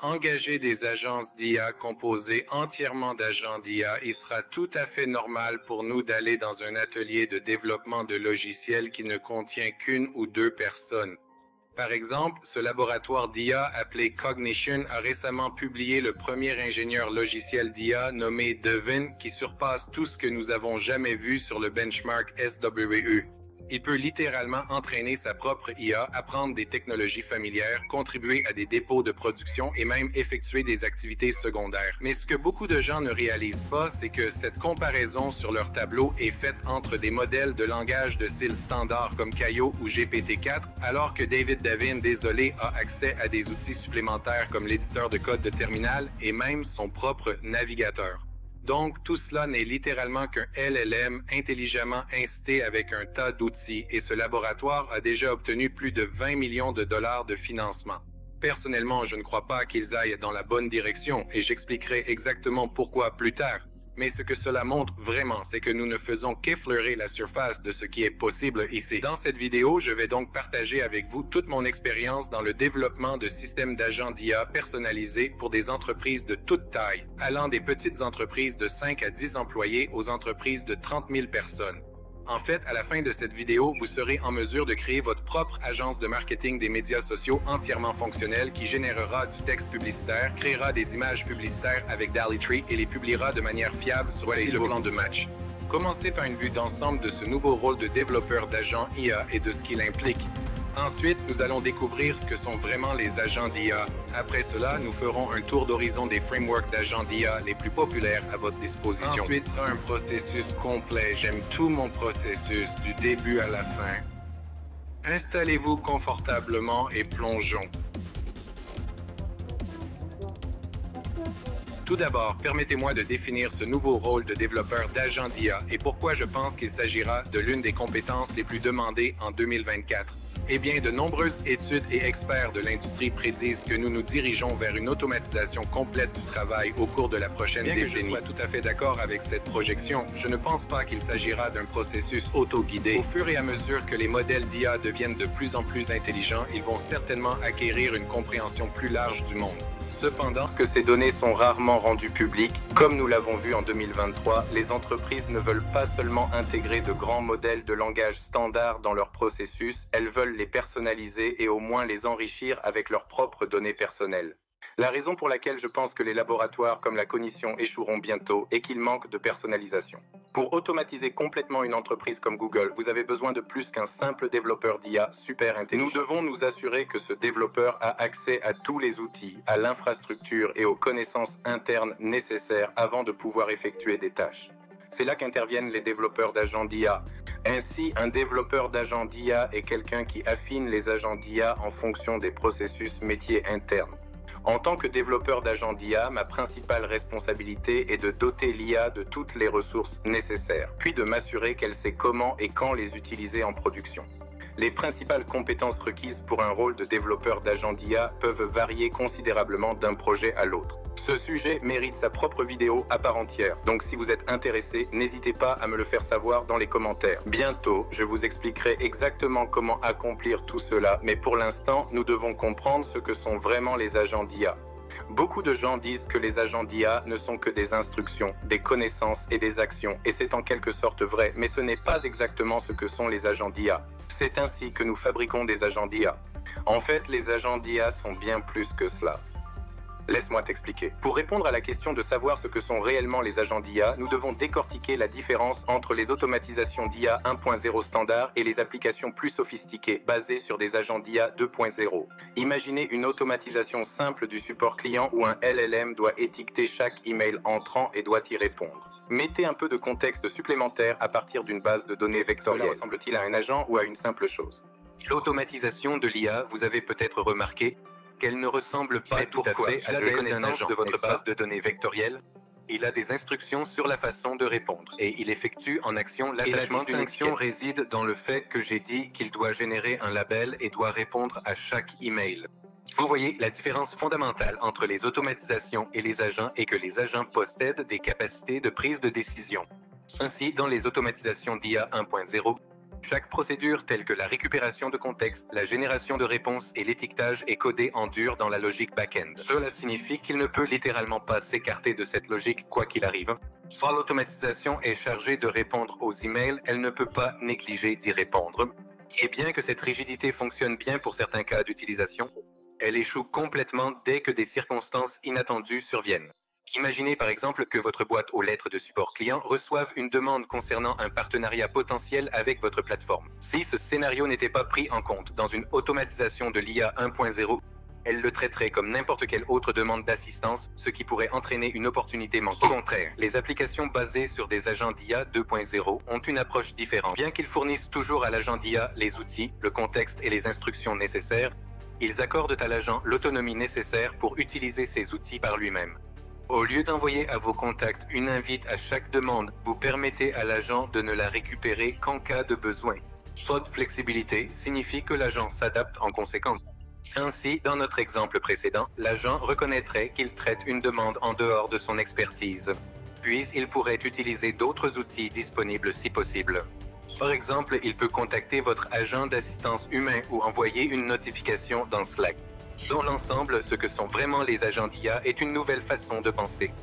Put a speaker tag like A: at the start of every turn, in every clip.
A: engager des agences d'IA composées entièrement d'agents d'IA, il sera tout à fait normal pour nous d'aller dans un atelier de développement de logiciels qui ne contient qu'une ou deux personnes. Par exemple, ce laboratoire d'IA appelé Cognition a récemment publié le premier ingénieur logiciel d'IA nommé Devin qui surpasse tout ce que nous avons jamais vu sur le benchmark SWE. Il peut littéralement entraîner sa propre IA, apprendre des technologies familières, contribuer à des dépôts de production et même effectuer des activités secondaires. Mais ce que beaucoup de gens ne réalisent pas, c'est que cette comparaison sur leur tableau est faite entre des modèles de langage de style standard comme Caillot ou GPT-4, alors que David Devin, désolé, a accès à des outils supplémentaires comme l'éditeur de code de terminal et même son propre navigateur. Donc, tout cela n'est littéralement qu'un LLM intelligemment incité avec un tas d'outils et ce laboratoire a déjà obtenu plus de 20 millions de dollars de financement. Personnellement, je ne crois pas qu'ils aillent dans la bonne direction et j'expliquerai exactement pourquoi plus tard. Mais ce que cela montre vraiment, c'est que nous ne faisons qu'effleurer la surface de ce qui est possible ici. Dans cette vidéo, je vais donc partager avec vous toute mon expérience dans le développement de systèmes d'agents d'IA personnalisés pour des entreprises de toute taille, allant des petites entreprises de 5 à 10 employés aux entreprises de 30 000 personnes. En fait, à la fin de cette vidéo, vous serez en mesure de créer votre propre agence de marketing des médias sociaux entièrement fonctionnelle qui générera du texte publicitaire, créera des images publicitaires avec DALL-E et les publiera de manière fiable sur Facebook. Le plan de match. Commencez par une vue d'ensemble de ce nouveau rôle de développeur d'agent IA et de ce qu'il implique. Ensuite, nous allons découvrir ce que sont vraiment les agents d'IA. Après cela, nous ferons un tour d'horizon des frameworks d'agents d'IA les plus populaires à votre disposition. Ensuite, un processus complet. J'aime tout mon processus, du début à la fin. Installez-vous confortablement et plongeons. Tout d'abord, permettez-moi de définir ce nouveau rôle de développeur d'agent d'IA et pourquoi je pense qu'il s'agira de l'une des compétences les plus demandées en 2024. Eh bien, de nombreuses études et experts de l'industrie prédisent que nous nous dirigeons vers une automatisation complète du travail au cours de la prochaine décennie. Bien que je sois tout à fait d'accord avec cette projection, je ne pense pas qu'il s'agira d'un processus auto-guidé. Au fur et à mesure que les modèles d'IA deviennent de plus en plus intelligents, ils vont certainement acquérir une compréhension plus large du monde. Cependant, que ces données sont rarement rendues publiques, comme nous l'avons vu en 2023, les entreprises ne veulent pas seulement intégrer de grands modèles de langage standard dans leur processus, elles veulent les personnaliser et au moins les enrichir avec leurs propres données personnelles. La raison pour laquelle je pense que les laboratoires comme la Cognition échoueront bientôt est qu'ils manquent de personnalisation. Pour automatiser complètement une entreprise comme Google, vous avez besoin de plus qu'un simple développeur d'IA super intelligent. Nous devons nous assurer que ce développeur a accès à tous les outils, à l'infrastructure et aux connaissances internes nécessaires avant de pouvoir effectuer des tâches. C'est là qu'interviennent les développeurs d'agents d'IA. Ainsi, un développeur d'agents d'IA est quelqu'un qui affine les agents d'IA en fonction des processus métiers internes. En tant que développeur d'agents d'IA, ma principale responsabilité est de doter l'IA de toutes les ressources nécessaires, puis de m'assurer qu'elle sait comment et quand les utiliser en production. Les principales compétences requises pour un rôle de développeur d'agents d'IA peuvent varier considérablement d'un projet à l'autre. Ce sujet mérite sa propre vidéo à part entière, donc si vous êtes intéressé, n'hésitez pas à me le faire savoir dans les commentaires. Bientôt, je vous expliquerai exactement comment accomplir tout cela, mais pour l'instant, nous devons comprendre ce que sont vraiment les agents d'IA. Beaucoup de gens disent que les agents d'IA ne sont que des instructions, des connaissances et des actions, et c'est en quelque sorte vrai, mais ce n'est pas exactement ce que sont les agents d'IA. C'est ainsi que nous fabriquons des agents d'IA. En fait, les agents d'IA sont bien plus que cela. Laisse-moi t'expliquer. Pour répondre à la question de savoir ce que sont réellement les agents d'IA, nous devons décortiquer la différence entre les automatisations d'IA 1.0 standard et les applications plus sophistiquées basées sur des agents d'IA 2.0. Imaginez une automatisation simple du support client où un LLM doit étiqueter chaque email entrant et doit y répondre. Mettez un peu de contexte supplémentaire à partir d'une base de données vectorielle. Cela ressemble-t-il à un agent ou à une simple chose? L'automatisation de l'IA, vous avez peut-être remarqué qu'elle ne ressemble pas tout à fait à celle d'un agent de votre base de données vectorielle. Il a des instructions sur la façon de répondre et il effectue en action l'attachement d'une distinction réside dans le fait que j'ai dit qu'il doit générer un label et doit répondre à chaque email. Vous voyez, la différence fondamentale entre les automatisations et les agents est que les agents possèdent des capacités de prise de décision. Ainsi, dans les automatisations d'IA 1.0, Chaque procédure telle que la récupération de contexte, la génération de réponses et l'étiquetage est codée en dur dans la logique back-end. Cela signifie qu'il ne peut littéralement pas s'écarter de cette logique quoi qu'il arrive. Soit l'automatisation est chargée de répondre aux emails, elle ne peut pas négliger d'y répondre. Et bien que cette rigidité fonctionne bien pour certains cas d'utilisation, elle échoue complètement dès que des circonstances inattendues surviennent. Imaginez par exemple que votre boîte aux lettres de support client reçoive une demande concernant un partenariat potentiel avec votre plateforme. Si ce scénario n'était pas pris en compte dans une automatisation de l'IA 1.0, elle le traiterait comme n'importe quelle autre demande d'assistance, ce qui pourrait entraîner une opportunité manquée. Au contraire, les applications basées sur des agents d'IA 2.0 ont une approche différente. Bien qu'ils fournissent toujours à l'agent d'IA les outils, le contexte et les instructions nécessaires, ils accordent à l'agent l'autonomie nécessaire pour utiliser ces outils par lui-même. Au lieu d'envoyer à vos contacts une invite à chaque demande, vous permettez à l'agent de ne la récupérer qu'en cas de besoin. Cette flexibilité signifie que l'agent s'adapte en conséquence. Ainsi, dans notre exemple précédent, l'agent reconnaîtrait qu'il traite une demande en dehors de son expertise. Puis, il pourrait utiliser d'autres outils disponibles si possible. Par exemple, il peut contacter votre agent d'assistance humain ou envoyer une notification dans Slack. Dans l'ensemble, ce que sont vraiment les agents d'IA est une nouvelle façon de penser.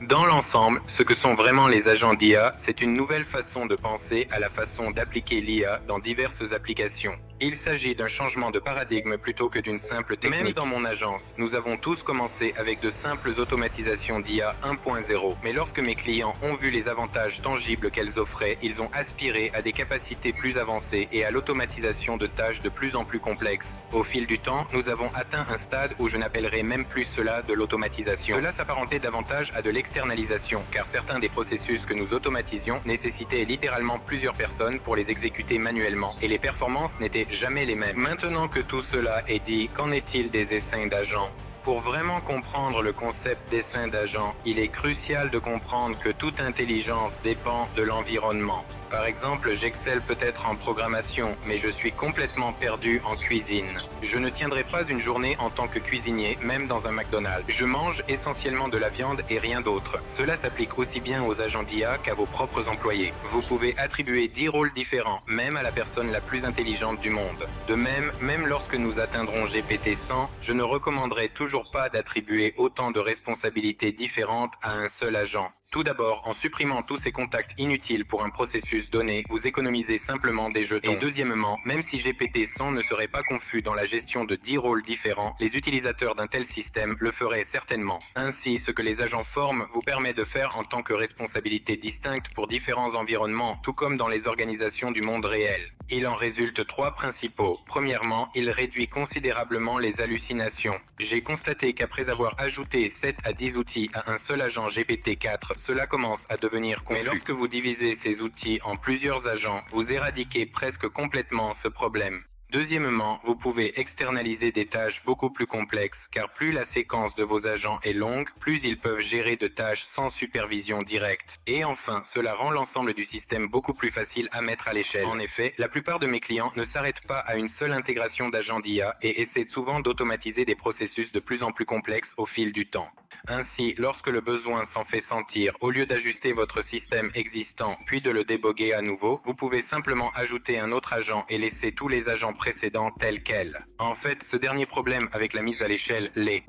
A: Dans l'ensemble, ce que sont vraiment les agents d'IA, c'est une nouvelle façon de penser à la façon d'appliquer l'IA dans diverses applications. Il s'agit d'un changement de paradigme plutôt que d'une simple technique. Même dans mon agence, nous avons tous commencé avec de simples automatisations d'IA 1.0. Mais lorsque mes clients ont vu les avantages tangibles qu'elles offraient, ils ont aspiré à des capacités plus avancées et à l'automatisation de tâches de plus en plus complexes. Au fil du temps, nous avons atteint un stade où je n'appellerais même plus cela de l'automatisation. Cela s'apparentait davantage à de l'externalisation, car certains des processus que nous automatisions nécessitaient littéralement plusieurs personnes pour les exécuter manuellement, et les performances n'étaient jamais les mêmes. Maintenant que tout cela est dit, qu'en est-il des essaims d'agents ? Pour vraiment comprendre le concept d'essaim d'agent, il est crucial de comprendre que toute intelligence dépend de l'environnement. Par exemple, j'excelle peut-être en programmation, mais je suis complètement perdu en cuisine. Je ne tiendrai pas une journée en tant que cuisinier, même dans un McDonald's. Je mange essentiellement de la viande et rien d'autre. Cela s'applique aussi bien aux agents d'IA qu'à vos propres employés. Vous pouvez attribuer 10 rôles différents, même à la personne la plus intelligente du monde. De même lorsque nous atteindrons GPT 100, je ne recommanderais toujours pas d'attribuer autant de responsabilités différentes à un seul agent. Tout d'abord, en supprimant tous ces contacts inutiles pour un processus donné, vous économisez simplement des jetons. Et deuxièmement, même si GPT-100 ne serait pas confus dans la gestion de 10 rôles différents, les utilisateurs d'un tel système le feraient certainement. Ainsi, ce que les agents forment vous permet de faire en tant que responsabilité distincte pour différents environnements, tout comme dans les organisations du monde réel. Il en résulte 3 principaux. Premièrement, il réduit considérablement les hallucinations. J'ai constaté qu'après avoir ajouté 7 à 10 outils à un seul agent GPT-4, cela commence à devenir confus. Mais lorsque vous divisez ces outils en plusieurs agents, vous éradiquez presque complètement ce problème. Deuxièmement, vous pouvez externaliser des tâches beaucoup plus complexes, car plus la séquence de vos agents est longue, plus ils peuvent gérer de tâches sans supervision directe. Et enfin, cela rend l'ensemble du système beaucoup plus facile à mettre à l'échelle. En effet, la plupart de mes clients ne s'arrêtent pas à une seule intégration d'agents d'IA et essaient souvent d'automatiser des processus de plus en plus complexes au fil du temps. Ainsi, lorsque le besoin s'en fait sentir, au lieu d'ajuster votre système existant puis de le déboguer à nouveau, vous pouvez simplement ajouter un autre agent et laisser tous les agents précédents tels quels. En fait, ce dernier problème avec la mise à l'échelle l'est.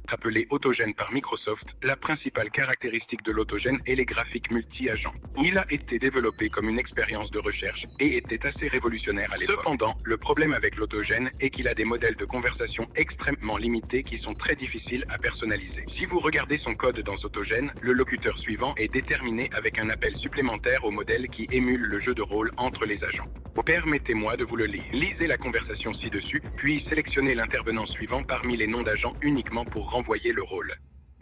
B: Appelé Autogène par Microsoft, la principale caractéristique de l'autogène est les graphiques multi-agents. Il a été développé comme une expérience de recherche et était assez révolutionnaire à l'époque. Cependant, le problème avec l'autogène est qu'il a des modèles de conversation extrêmement limités qui sont très difficiles à personnaliser. Si vous regardez son code dans Autogène, le locuteur suivant est déterminé avec un appel supplémentaire au modèle qui émule le jeu de rôle entre les agents. Permettez-moi de vous le lire. Lisez la conversation ci-dessus, puis sélectionnez l'intervenant suivant parmi les noms d'agents uniquement pour renvoyer le rôle.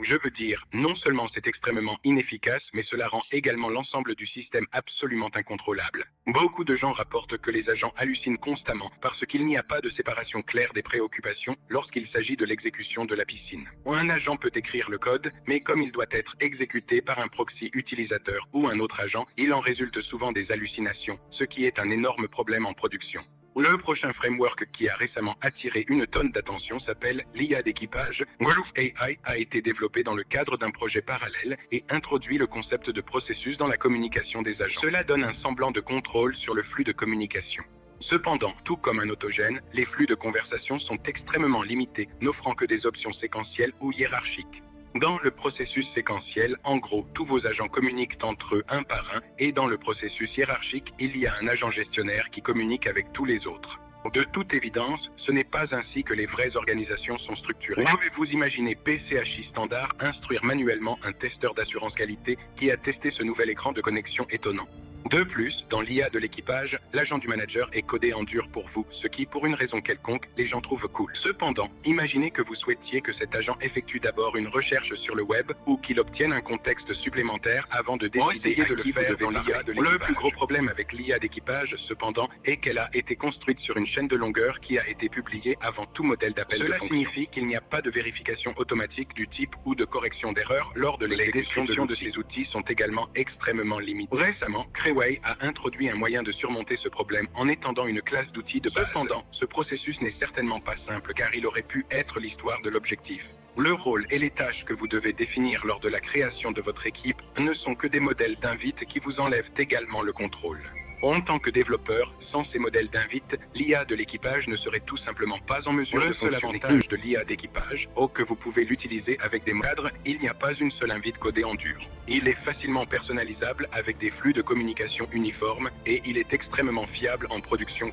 B: Je veux dire, non seulement c'est extrêmement inefficace, mais cela rend également l'ensemble du système absolument incontrôlable. Beaucoup de gens rapportent que les agents hallucinent constamment parce qu'il n'y a pas de séparation claire des préoccupations lorsqu'il s'agit de l'exécution de la piscine. Un agent peut écrire le code, mais comme il doit être exécuté par un proxy utilisateur ou un autre agent, il en résulte souvent des hallucinations, ce qui est un énorme problème en production. Le prochain framework qui a récemment attiré une tonne d'attention s'appelle l'IA d'équipage. Wolf AI a été développé dans le cadre d'un projet parallèle et introduit le concept de processus dans la communication des agents. Cela donne un semblant de contrôle sur le flux de communication. Cependant, tout comme un autogène, les flux de conversation sont extrêmement limités, n'offrant que des options séquentielles ou hiérarchiques. Dans le processus séquentiel, en gros, tous vos agents communiquent entre eux un par un, et dans le processus hiérarchique, il y a un agent gestionnaire qui communique avec tous les autres. De toute évidence, ce n'est pas ainsi que les vraies organisations sont structurées. Pouvez-vous imaginer PCHI Standard instruire manuellement un testeur d'assurance qualité qui a testé ce nouvel écran de connexion étonnant? De plus, dans l'IA de l'équipage, l'agent du manager est codé en dur pour vous, ce qui, pour une raison quelconque, les gens trouvent cool. Cependant, imaginez que vous souhaitiez que cet agent effectue d'abord une recherche sur le web ou qu'il obtienne un contexte supplémentaire avant de décider de le faire dans l'IA de l'équipage. Le plus gros problème avec l'IA d'équipage, cependant, est qu'elle a été construite sur une chaîne de longueur qui a été publiée avant tout modèle d'appel de fonction. Cela signifie qu'il n'y a pas de vérification automatique du type ou de correction d'erreurs lors de l'exécution de ces outils sont également extrêmement limitées. Récemment, Creway a introduit un moyen de surmonter ce problème en étendant une classe d'outils de base. Cependant, ce processus n'est certainement pas simple car il aurait pu être l'histoire de l'objectif. Le rôle et les tâches que vous devez définir lors de la création de votre équipe ne sont que des modèles d'invite qui vous enlèvent également le contrôle. En tant que développeur, sans ces modèles d'invite, l'IA de l'équipage ne serait tout simplement pas en mesure de fonctionner. Le seul avantage de l'IA d'équipage, que vous pouvez l'utiliser avec des cadres, il n'y a pas une seule invite codée en dur. Il est facilement personnalisable avec des flux de communication uniformes et il est extrêmement fiable en production.